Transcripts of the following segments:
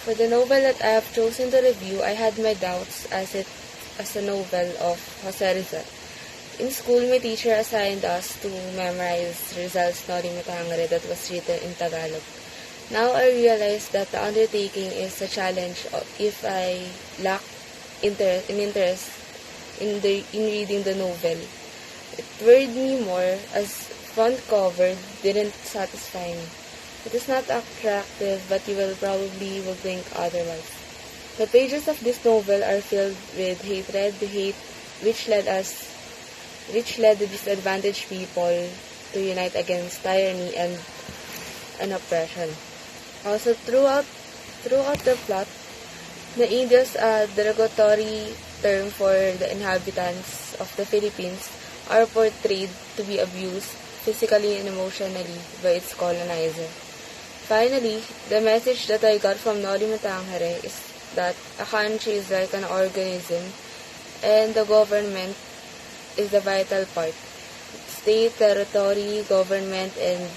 For the novel that I have chosen to review, I had my doubts as a novel of Jose Rizal. In school, my teacher assigned us to memorize Rizal's Noli Me Tangere that was written in Tagalog. Now I realize that the undertaking is a challenge if I lack interest in reading the novel. It worried me more as front cover didn't satisfy me. It is not attractive, but you will think otherwise. The pages of this novel are filled with hatred, the hate which led the disadvantaged people to unite against tyranny and oppression. Also, throughout the plot, the Indios, a derogatory term for the inhabitants of the Philippines, are portrayed to be abused physically and emotionally by its colonizer. Finally, the message that I got from Noli Me Tangere is that a country is like an organism and the government is the vital part. State, territory, government, and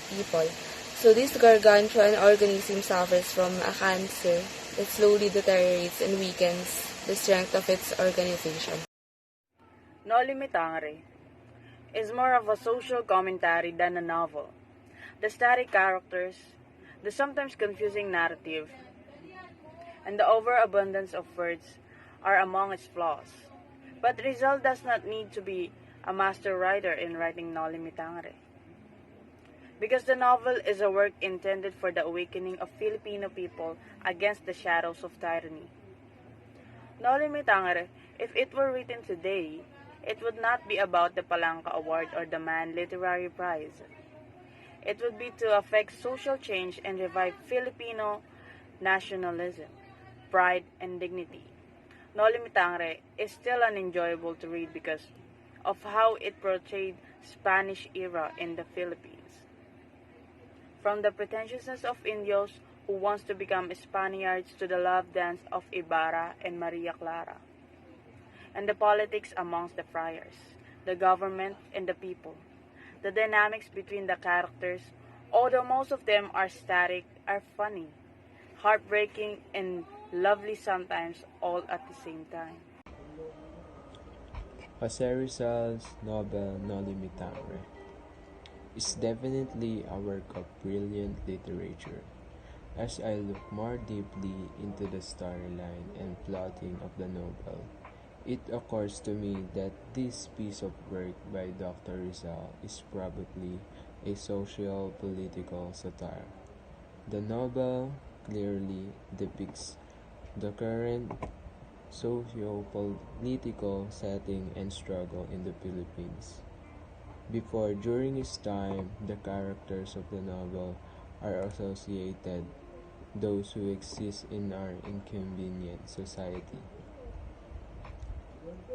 people. So this gargantuan organism suffers from a cancer that slowly deteriorates and weakens the strength of its organization. Noli Me Tangere is more of a social commentary than a novel. The static characters, the sometimes confusing narrative, and the overabundance of words are among its flaws. But Rizal does not need to be a master writer in writing Noli Me Tangere, because the novel is a work intended for the awakening of Filipino people against the shadows of tyranny. Noli Me Tangere, if it were written today, it would not be about the Palanca Award or the Man Literary Prize. It would be to affect social change and revive Filipino nationalism, pride, and dignity. Noli Me Tangere is still unenjoyable to read because of how it portrayed Spanish era in the Philippines. From the pretentiousness of Indios who wants to become Spaniards to the love dance of Ibarra and Maria Clara, and the politics amongst the friars, the government, and the people. The dynamics between the characters, although most of them are static, are funny, heartbreaking, and lovely sometimes all at the same time. Jose Rizal's novel Noli Me Tangere is definitely a work of brilliant literature. As I look more deeply into the storyline and plotting of the novel, it occurs to me that this piece of work by Dr. Rizal is probably a social-political satire. The novel clearly depicts the current socio-political setting and struggle in the Philippines. Before, during his time, the characters of the novel are associated those who exist in our inconvenient society.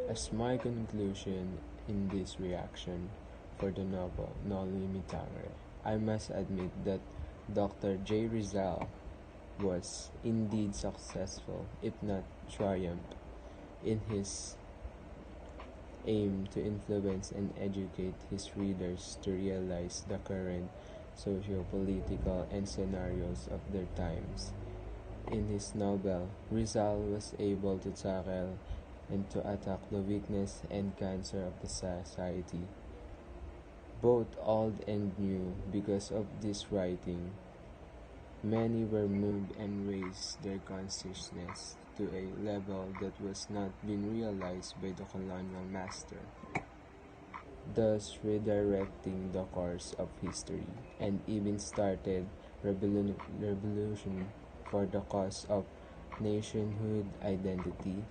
As my conclusion in this reaction for the novel Noli Me Tangere, I must admit that Dr. J. Rizal was indeed successful, if not triumph, in his aim to influence and educate his readers to realize the current socio-political and scenarios of their times. In his novel, Rizal was able to tackle and to attack the weakness and cancer of the society, both old and new. Because of this writing, many were moved and raised their consciousness to a level that was not been realized by the colonial master, thus redirecting the course of history, and even started revolution for the cause of nationhood identity.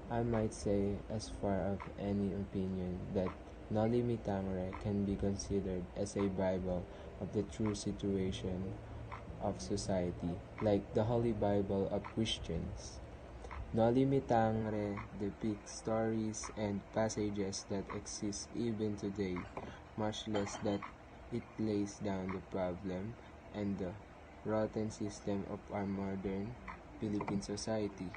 I might say, as far of any opinion, that Noli Me Tangere can be considered as a Bible of the true situation of society, like the Holy Bible of Christians. Noli Me Tangere depicts stories and passages that exist even today, much less that it lays down the problem and the rotten system of our modern Philippine society.